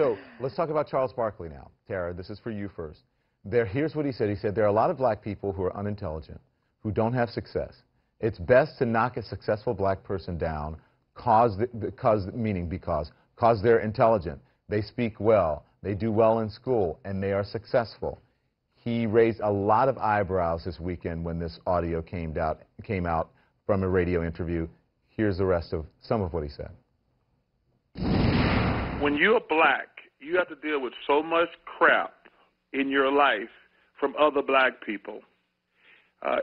So let's talk about Charles Barkley now. Tara, this is for you first. Here's what he said. He said, there are a lot of black people who are unintelligent, who don't have success. It's best to knock a successful black person down because they're intelligent, they speak well, they do well in school, and they are successful. He raised a lot of eyebrows this weekend when this audio came out from a radio interview. Here's the rest of some of what he said. When you're black, you have to deal with so much crap in your life from other black people.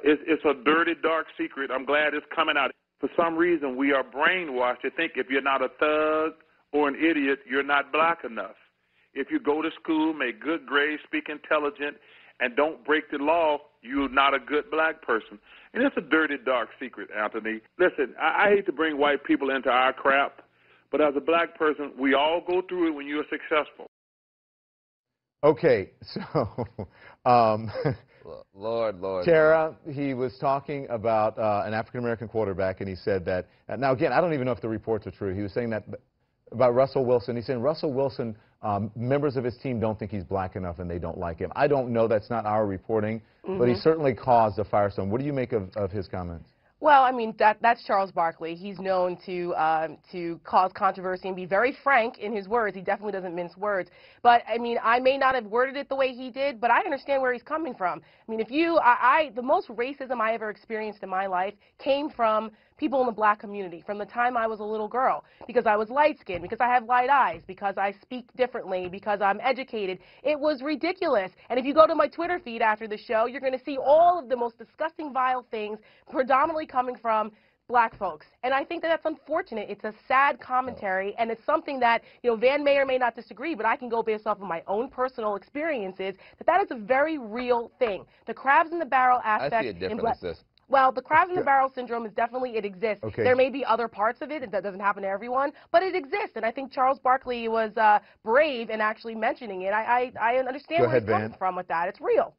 It's a dirty, dark secret. I'm glad it's coming out. For some reason, we are brainwashed to think if you're not a thug or an idiot, you're not black enough. If you go to school, make good grades, speak intelligent, and don't break the law, you're not a good black person. And it's a dirty, dark secret, Anthony. Listen, I hate to bring white people into our crap, but as a black person, we all go through it when you're successful. Okay, so, Lord. Tara, he was talking about an African-American quarterback, and he said that, now again, I don't even know if the reports are true. He was saying that about Russell Wilson. He's saying Russell Wilson, members of his team don't think he's black enough and they don't like him. I don't know, that's not our reporting, but he certainly caused a firestorm. What do you make of his comments? Well, I mean, that's Charles Barkley. He's known to cause controversy and be very frank in his words. He definitely doesn't mince words. But, I mean, I may not have worded it the way he did, but I understand where he's coming from. I mean, the most racism I ever experienced in my life came from people in the black community from the time I was a little girl, because I was light-skinned, because I have light eyes, because I speak differently, because I'm educated. It was ridiculous. And if you go to my Twitter feed after the show, you're going to see all of the most disgusting, vile things predominantly coming from black folks. And I think that that's unfortunate. It's a sad commentary, and it's something that, you know, Van may or may not disagree, but I can go based off of my own personal experiences, that is a very real thing. The crabs in the barrel aspect. I see it differently, sis. Well, the crabs in the barrel syndrome is definitely, it exists. Okay. There may be other parts of it that doesn't happen to everyone, but it exists. And I think Charles Barkley was brave in actually mentioning it. I understand where he's coming from with that. It's real.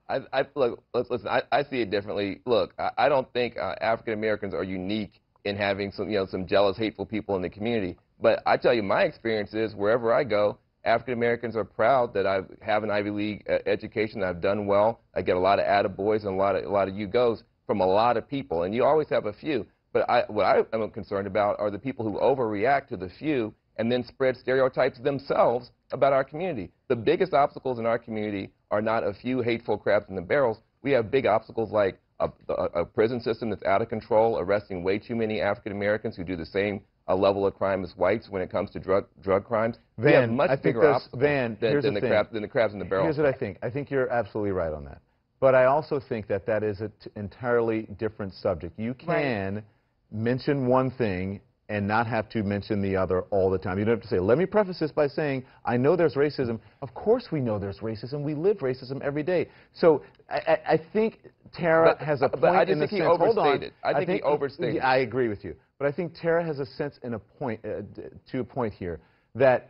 Look, listen, I see it differently. Look, I don't think African Americans are unique in having some jealous, hateful people in the community. But I tell you, my experience is wherever I go, African Americans are proud that I have an Ivy League education. I've done well. I get a lot of attaboys and a lot of you-goes from a lot of people, and you always have a few. But what I am concerned about are the people who overreact to the few and then spread stereotypes themselves about our community. The biggest obstacles in our community are not a few hateful crabs in the barrels. We have big obstacles like a prison system that's out of control, arresting way too many African Americans who do the same level of crime as whites when it comes to drug crimes. Van, we have much bigger obstacles than the crabs in the barrel. Here's what I think. I think you're absolutely right on that. But I also think that is an entirely different subject. You can mention one thing and not have to mention the other all the time. You don't have to say, let me preface this by saying, I know there's racism. Of course we know there's racism. We live racism every day. So I think Tara has a point but I just in the think sense, he overstated. I think he overstated. Yeah, I agree with you. But I think Tara has a sense in a point, to a point here, that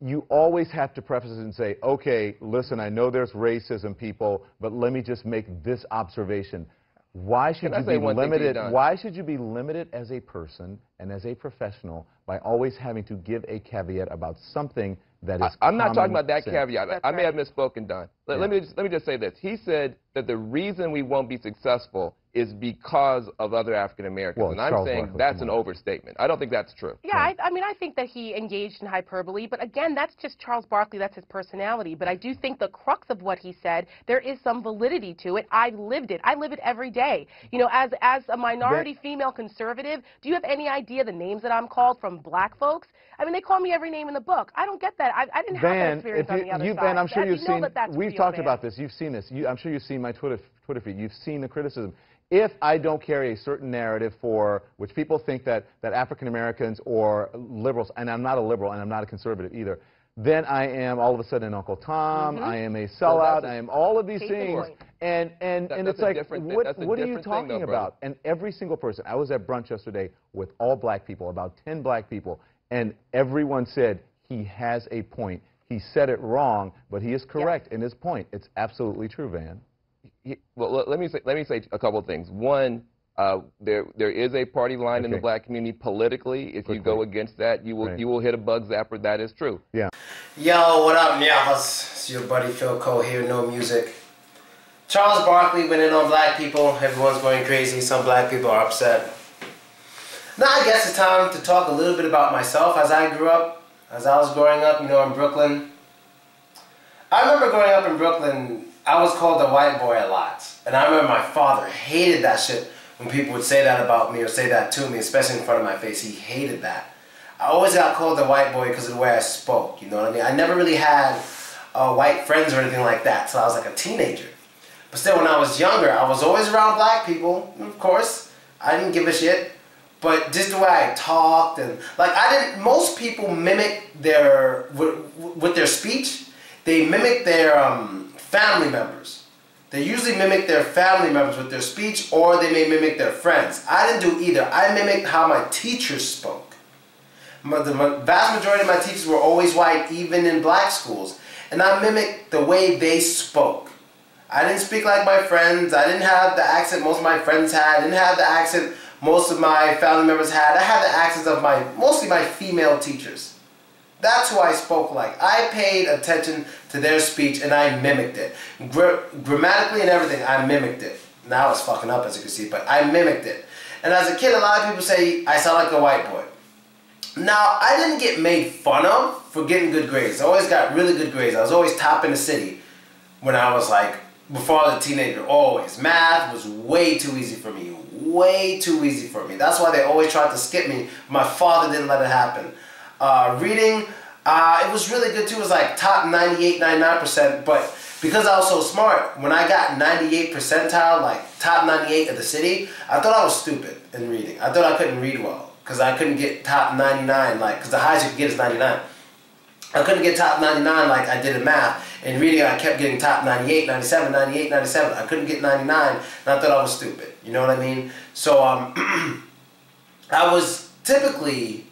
you always have to preface it and say, okay, listen, I know there's racism, people, but let me just make this observation. Why should you be limited? Why should you be limited as a person and as a professional by always having to give a caveat about something that is I'm not talking about that sense. caveat. I may have misspoken, Don. Let me just say this. He said that the reason we won't be successful is because of other African Americans. Well, and I'm saying that's an overstatement. I don't think that's true. Yeah, I mean, I think that he engaged in hyperbole, but again, that's just Charles Barkley, that's his personality. But I do think the crux of what he said, there is some validity to it. I've lived it. I live it every day. You know, as a minority female conservative, do you have any idea the names that I'm called from black folks? I mean, they call me every name in the book. I don't get that. I didn't have that experience on the other side. Ben, I'm sure you've seen, we've talked Van. about this. You've seen this. I'm sure you've seen my Twitter feed. You've seen the criticism. If I don't carry a certain narrative for which people think that African Americans or liberals, and I'm not a liberal and I'm not a conservative either, then I am all of a sudden Uncle Tom, I am a sellout, I am all of these things. And it's like, what are you talking about? And every single person, I was at brunch yesterday with all black people, about 10 black people, and everyone said he has a point. He said it wrong, but he is correct in his point. It's absolutely true, Van. Well, let me say a couple of things. One, There is a party line in the black community politically. If you go against that, you will hit a bug zapper. That is true. Yeah. Yo, what up, Nyahas? It's your buddy Philko here, No Music. Charles Barkley went in on black people. Everyone's going crazy. Some black people are upset. Now I guess it's time to talk a little bit about myself as I grew up. As I was growing up, you know, in Brooklyn. I remember growing up in Brooklyn, I was called a white boy a lot. And I remember my father hated that shit when people would say that about me or say that to me, especially in front of my face. He hated that. I always got called a white boy because of the way I spoke, you know what I mean? I never really had white friends or anything like that till I was like a teenager. But still, when I was younger, I was always around black people, of course. I didn't give a shit. But just the way I talked and, like, most people mimic their, with their speech, they mimic their family members. They usually mimic their family members with their speech, or they may mimic their friends. I didn't do either. I mimicked how my teachers spoke. The vast majority of my teachers were always white, even in black schools. And I mimicked the way they spoke. I didn't speak like my friends. I didn't have the accent most of my friends had. I didn't have the accent most of my family members had. I had the accents of mostly my female teachers. That's who I spoke like. I paid attention to their speech and I mimicked it. Grammatically and everything, I mimicked it. Now it's fucking up, as you can see, but I mimicked it. And as a kid, a lot of people say I sound like a white boy. Now, I didn't get made fun of for getting good grades. I always got really good grades. I was always top in the city when I was like, before I was a teenager, always. Math was way too easy for me. Way too easy for me. That's why they always tried to skip me. My father didn't let it happen. Reading, it was really good too. It was like top 98, 99%. But because I was so smart, when I got 98 percentile, like top 98 of the city, I thought I was stupid in reading. I thought I couldn't read well because I couldn't get top 99, like, because the highest you could get is 99. I couldn't get top 99 like I did in math. In reading, I kept getting top 98, 97, 98, 97. I couldn't get 99, and I thought I was stupid. You know what I mean? So, I was typically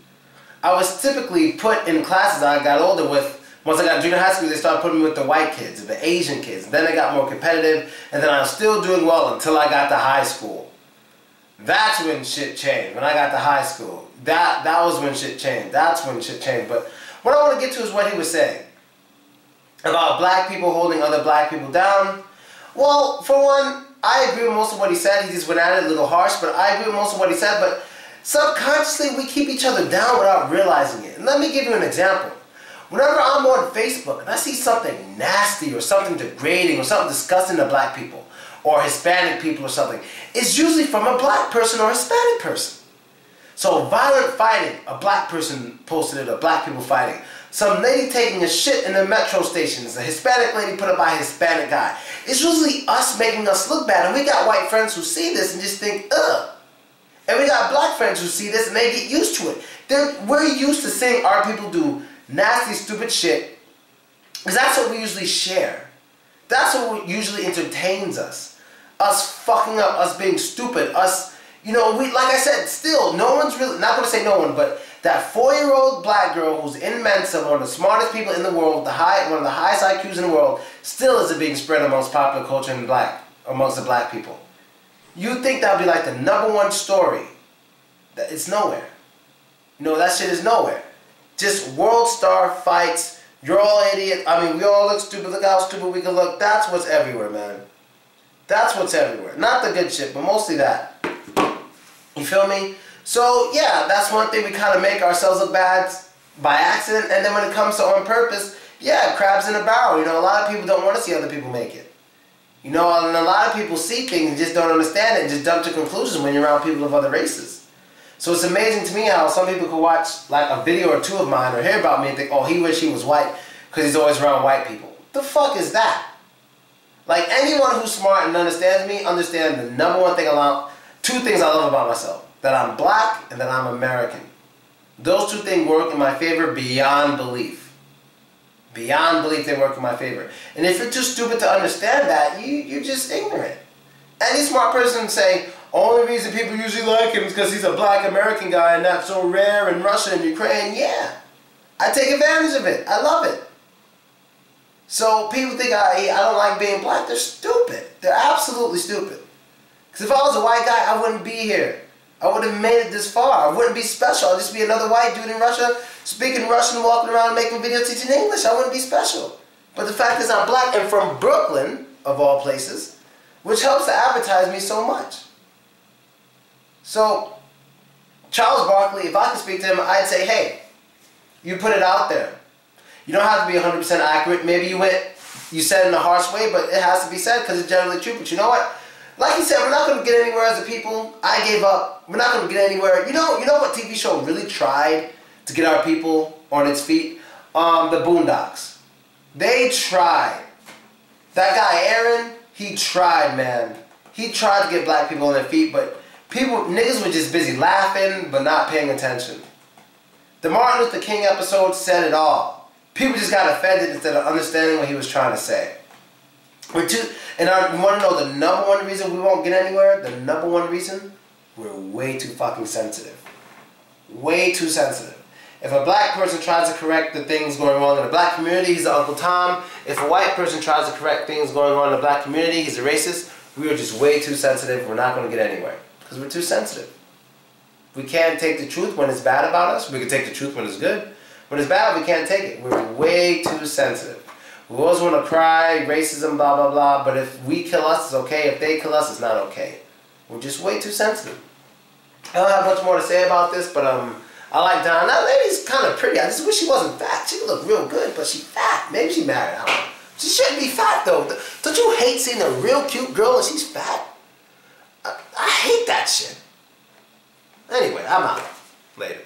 put in classes I got older with. Once I got to junior high school, they started putting me with the white kids, the Asian kids. And then I got more competitive, and then I was still doing well until I got to high school. That's when shit changed. When I got to high school, that was when shit changed. That's when shit changed. But what I want to get to is what he was saying about black people holding other black people down. Well, for one, I agree with most of what he said. He just went at it a little harsh, but I agree with most of what he said. But subconsciously, we keep each other down without realizing it. And let me give you an example. Whenever I'm on Facebook and I see something nasty or something degrading or something disgusting to black people or Hispanic people or something, it's usually from a black person or a Hispanic person. So violent fighting, a black person posted it, or black people fighting. Some lady taking a shit in the metro stations, a Hispanic lady put it by a Hispanic guy. It's usually us making us look bad, and we got white friends who see this and just think, ugh. And we got black friends who see this and they get used to it. We're used to seeing our people do nasty, stupid shit, because that's what we usually share. That's what usually entertains us. Us fucking up, us being stupid, us, you know, like I said, still, no one's really, not going to say no one, but that 4-year-old black girl who's in Mensa, one of the smartest people in the world, one of the highest IQs in the world, still isn't being spread amongst popular culture and amongst the black people. You think that would be like the #1 story. It's nowhere. You know, that shit is nowhere. Just world star fights. You're all idiots. I mean, we all look stupid. Look how stupid we can look. That's what's everywhere, man. That's what's everywhere. Not the good shit, but mostly that. You feel me? So, yeah, that's one thing. We kind of make ourselves look bad by accident. And then when it comes to on purpose, yeah, crabs in a barrel. You know, a lot of people don't want to see other people make it. You know, and a lot of people see things and just don't understand it and just jump to conclusions when you're around people of other races. So it's amazing to me how some people could watch like a video or two of mine or hear about me and think, oh, he wish he was white because he's always around white people. The fuck is that? Like, anyone who's smart and understands me understands the #1 thing two things I love about myself. That I'm black and that I'm American. Those two things work in my favor beyond belief. Beyond belief they work in my favor. And if you're too stupid to understand that, you're just ignorant. Any smart person would say, only reason people usually like him is because he's a black American guy and not so rare in Russia and Ukraine. Yeah. I take advantage of it. I love it. So people think I don't like being black. They're stupid. They're absolutely stupid. Because if I was a white guy, I wouldn't be here. I wouldn't have made it this far. I wouldn't be special. I'd just be another white dude in Russia, speaking Russian, walking around making videos teaching English. I wouldn't be special. But the fact is I'm black and from Brooklyn, of all places, which helps to advertise me so much. So, Charles Barkley, if I could speak to him, I'd say, hey, you put it out there. You don't have to be 100% accurate. Maybe you said it in a harsh way, but it has to be said because it's generally true. But you know what? Like you said, we're not going to get anywhere as a people. I gave up. We're not going to get anywhere. You know what TV show really tried to get our people on its feet? The Boondocks. They tried. That guy, Aaron, he tried, man. He tried to get black people on their feet, but niggas were just busy laughing, but not paying attention. The Martin Luther King episode said it all. People just got offended instead of understanding what he was trying to say. You want to know the number one reason we won't get anywhere? The number one reason? We're way too fucking sensitive. Way too sensitive. If a black person tries to correct the things going wrong in the black community, he's the Uncle Tom. If a white person tries to correct things going on in the black community, he's a racist. We are just way too sensitive. We're not going to get anywhere because we're too sensitive. We can't take the truth when it's bad about us. We can take the truth when it's good. When it's bad, we can't take it. We're way too sensitive. We always want to cry, racism, blah, blah, blah. But if we kill us, it's okay. If they kill us, it's not okay. We're just way too sensitive. I don't have much more to say about this, but I like Donna. That lady's kind of pretty. I just wish she wasn't fat. She look real good, but she's fat. Maybe she married. I don't know. She shouldn't be fat, though. Don't you hate seeing a real cute girl and she's fat? I hate that shit. Anyway, I'm out. Later.